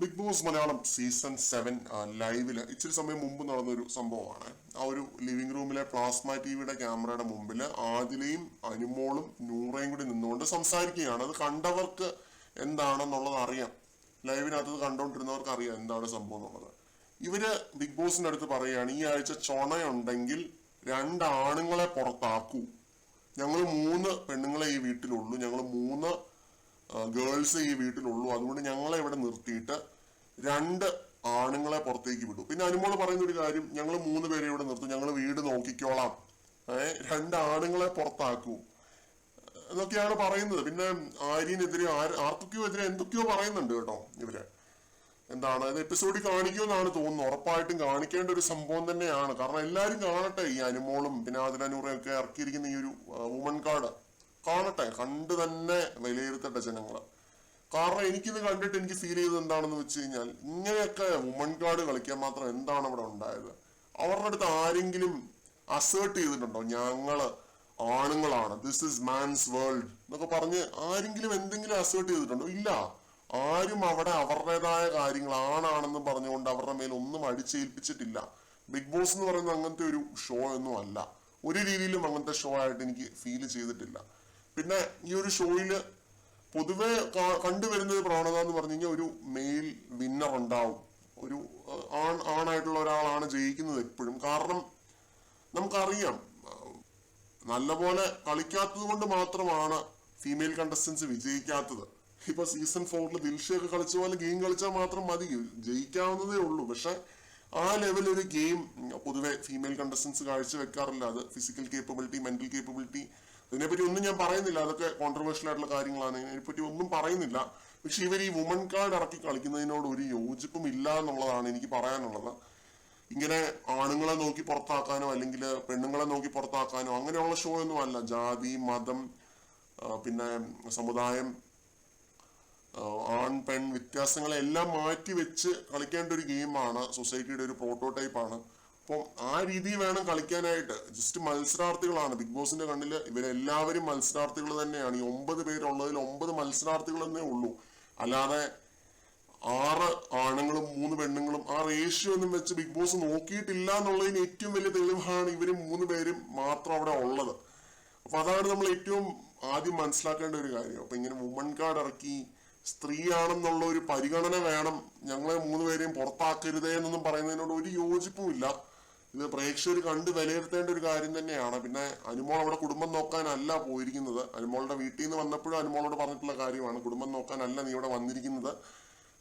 Big boss Malayalam season 7 ലൈവില് ഇച്ചിരി സമയം മുമ്പ് നടന്നൊരു സംഭവമാണ്. ആ ഒരു ലിവിംഗ് റൂമിലെ പ്ലാസ്മ ടിവിയുടെ ക്യാമറയുടെ മുമ്പിൽ ആദിലയും അനുമോളും നൂറയും കൂടി നിന്നുകൊണ്ട് സംസാരിക്കുകയാണ്. അത് കണ്ടവർക്ക് എന്താണെന്നുള്ളത് അറിയാം, ലൈവിനകത്ത് കണ്ടോണ്ടിരുന്നവർക്ക് അറിയാം എന്താണ് സംഭവം എന്നുള്ളത്. ഇവര് ബിഗ് ബോസിന്റെ അടുത്ത് പറയുകയാണ്, ഈ ആഴ്ച ചൊണയുണ്ടെങ്കിൽ 2 ആണുങ്ങളെ പുറത്താക്കൂ, ഞങ്ങൾ 3 പെണ്ണുങ്ങളെ ഈ വീട്ടിലുള്ളൂ, ഞങ്ങൾ 3 ഗേൾസ് ഈ വീട്ടിലുള്ളൂ, അതുകൊണ്ട് ഞങ്ങളെ ഇവിടെ നിർത്തിയിട്ട് 2 ആണുങ്ങളെ പുറത്തേക്ക് വിടൂ. പിന്നെ അനുമോള് പറയുന്ന ഒരു കാര്യം, ഞങ്ങൾ 3 പേരെ ഇവിടെ നിർത്തും, ഞങ്ങൾ വീട് നോക്കിക്കോളാം, 2 ആണുങ്ങളെ പുറത്താക്കൂ എന്നൊക്കെയാണ് പറയുന്നത്. പിന്നെ ആര്യനെതിരെ ആർക്കൊക്കെയോ എതിരെ എന്തൊക്കെയോ പറയുന്നുണ്ട് കേട്ടോ ഇവര്. എന്താണ് ഇത് എപ്പിസോഡിൽ കാണിക്കുമെന്നാണ് തോന്നുന്നത്. ഉറപ്പായിട്ടും കാണിക്കേണ്ട ഒരു സംഭവം തന്നെയാണ്. കാരണം എല്ലാരും കാണട്ടെ, ഈ അനുമോളും പിന്നെ ആദിലനൂറയും ഒക്കെ ഇറക്കിയിരിക്കുന്ന ഈ ഒരു വുമൺ കാർഡ് കാണട്ടെ, കണ്ടു തന്നെ വിലയിരുത്തട്ടെ ജനങ്ങള്. കാരണം എനിക്കിത് കണ്ടിട്ട് എനിക്ക് ഫീൽ ചെയ്തത് എന്താണെന്ന് വെച്ച് കഴിഞ്ഞാൽ, ഇങ്ങനെയൊക്കെ വുമൺ കാർഡ് കളിക്കാൻ മാത്രം എന്താണ് അവിടെ ഉണ്ടായത്? അവരുടെ അടുത്ത് ആരെങ്കിലും അസേർട്ട് ചെയ്തിട്ടുണ്ടോ, ഞങ്ങള് ആണുങ്ങളാണ്, ദിസ് ഇസ് മാൻസ് വേൾഡ് എന്നൊക്കെ പറഞ്ഞ് ആരെങ്കിലും എന്തെങ്കിലും അസേർട്ട് ചെയ്തിട്ടുണ്ടോ? ഇല്ല. ആരും അവിടെ അവരുടേതായ കാര്യങ്ങൾ ആണാണെന്ന് പറഞ്ഞുകൊണ്ട് അവരുടെ മേൽ ഒന്നും അടിച്ചേൽപ്പിച്ചിട്ടില്ല. ബിഗ് ബോസ് എന്ന് പറയുന്നത് അങ്ങനത്തെ ഒരു ഷോ ഒന്നും അല്ല, ഒരു രീതിയിലും അങ്ങനത്തെ ഷോ ആയിട്ട് എനിക്ക് ഫീൽ ചെയ്തിട്ടില്ല. പിന്നെ ഈ ഒരു ഷോയില് പൊതുവെ കണ്ടുവരുന്ന ഒരു പ്രവണത എന്ന് പറഞ്ഞു കഴിഞ്ഞാൽ, ഒരു മെയിൽ വിന്നർ ഉണ്ടാവും, ഒരു ആണായിട്ടുള്ള ഒരാളാണ് ജയിക്കുന്നത് എപ്പോഴും. കാരണം നമുക്കറിയാം, നല്ലപോലെ കളിക്കാത്തത് കൊണ്ട് മാത്രമാണ് ഫീമെയിൽ കണ്ടസ്റ്റൻസ് വിജയിക്കാത്തത്. ഇപ്പൊ സീസൺ 4 ദിൽഷയൊക്കെ കളിച്ച പോലെ ഗെയിം കളിച്ചാൽ മാത്രം മതി, ജയിക്കാവുന്നതേ ഉള്ളൂ. പക്ഷെ ആ ലെവൽ ഒരു ഗെയിം പൊതുവെ ഫീമെയിൽ കണ്ടസ്റ്റൻസ് കാഴ്ചവെക്കാറില്ല. അത് ഫിസിക്കൽ കേപ്പബിലിറ്റി, മെന്റൽ കേപ്പബിലിറ്റി, അതിനെപ്പറ്റി ഒന്നും ഞാൻ പറയുന്നില്ല, അതൊക്കെ കോൺട്രവേഴ്ഷ്യൽ ആയിട്ടുള്ള കാര്യങ്ങളാണ്, അതിനെപ്പറ്റി ഒന്നും പറയുന്നില്ല. പക്ഷെ ഇവർ ഈ വുമൺ കാർഡ് ഇറക്കി കളിക്കുന്നതിനോട് ഒരു യോജിപ്പും ഇല്ല എന്നുള്ളതാണ് എനിക്ക് പറയാനുള്ളത്. ഇങ്ങനെ ആണുങ്ങളെ നോക്കി പുറത്താക്കാനോ അല്ലെങ്കിൽ പെണ്ണുങ്ങളെ നോക്കി പുറത്താക്കാനോ അങ്ങനെയുള്ള ഷോ ഒന്നും അല്ല. ജാതി, മതം, പിന്നെ സമുദായം, ആൺ പെൺ വ്യത്യാസങ്ങളെ എല്ലാം മാറ്റി വെച്ച് കളിക്കേണ്ട ഒരു ഗെയിമാണ്, സൊസൈറ്റിയുടെ ഒരു പ്രോട്ടോടൈപ്പാണ്. അപ്പം ആ രീതിയിൽ വേണം കളിക്കാനായിട്ട്. ജസ്റ്റ് മത്സരാർത്ഥികളാണ് ബിഗ് ബോസിന്റെ കണ്ണില്, ഇവരെല്ലാവരും മത്സരാർത്ഥികൾ തന്നെയാണ്. ഈ 9 പേരുള്ളതിൽ 9 മത്സരാർത്ഥികൾ തന്നെ ഉള്ളൂ. അല്ലാതെ 6 ആണുങ്ങളും 3 പെണ്ണുങ്ങളും ആ റേഷ്യോ ഒന്നും വെച്ച് ബിഗ് ബോസ് നോക്കിയിട്ടില്ല എന്നുള്ളതിന് ഏറ്റവും വലിയ തെളിവാണ് ഇവര് 3 പേരും മാത്രം അവിടെ ഉള്ളത്. അപ്പൊ അതാണ് നമ്മൾ ഏറ്റവും ആദ്യം മനസ്സിലാക്കേണ്ട ഒരു കാര്യം. അപ്പൊ ഇങ്ങനെ വുമൺ കാർഡ് ഇറക്കി സ്ത്രീയാണെന്നുള്ള ഒരു പരിഗണന വേണം, ഞങ്ങളെ 3 പേരെയും പുറത്താക്കരുതേ എന്നൊന്നും പറയുന്നതിനോട് ഒരു യോജിപ്പും ഇല്ല. ഇത് പ്രേക്ഷകർ കണ്ട് വിലയിരുത്തേണ്ട ഒരു കാര്യം തന്നെയാണ്. പിന്നെ അനുമോൾ അവിടെ കുടുംബം നോക്കാനല്ല പോയിരിക്കുന്നത്. അനുമോളുടെ വീട്ടിൽ നിന്ന് വന്നപ്പോഴും അനുമോളോട് പറഞ്ഞിട്ടുള്ള കാര്യമാണ്, കുടുംബം നോക്കാനല്ല നീ ഇവിടെ വന്നിരിക്കുന്നത്,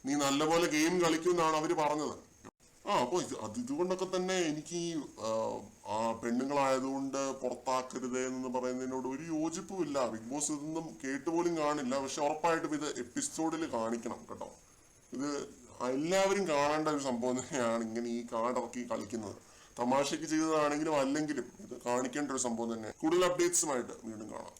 നീ നല്ലപോലെ ഗെയിം കളിക്കുമെന്നാണ് അവര് പറഞ്ഞത്. അപ്പൊ ഇതുകൊണ്ടൊക്കെ തന്നെ എനിക്ക് ആ പെണ്ണുങ്ങളായതുകൊണ്ട് പുറത്താക്കരുത് എന്ന് പറയുന്നതിനോട് ഒരു യോജിപ്പും ഇല്ല. ബിഗ് ബോസ് ഇതൊന്നും കേട്ടുപോലും കാണില്ല. പക്ഷെ ഉറപ്പായിട്ടും ഇത് എപ്പിസോഡിൽ കാണിക്കണം കേട്ടോ. ഇത് എല്ലാവരും കാണേണ്ട ഒരു സംഭവം തന്നെയാണ്, ഇങ്ങനെ ഈ കാർഡ് ഇറക്കി കളിക്കുന്നത്. തമാശയ്ക്ക് ചെയ്തതാണെങ്കിലും അല്ലെങ്കിലും ഇത് കാണിക്കേണ്ട ഒരു സംഭവം തന്നെയാണ്. കൂടുതൽ അപ്ഡേറ്റ്സുമായിട്ട് വീണ്ടും കാണാം.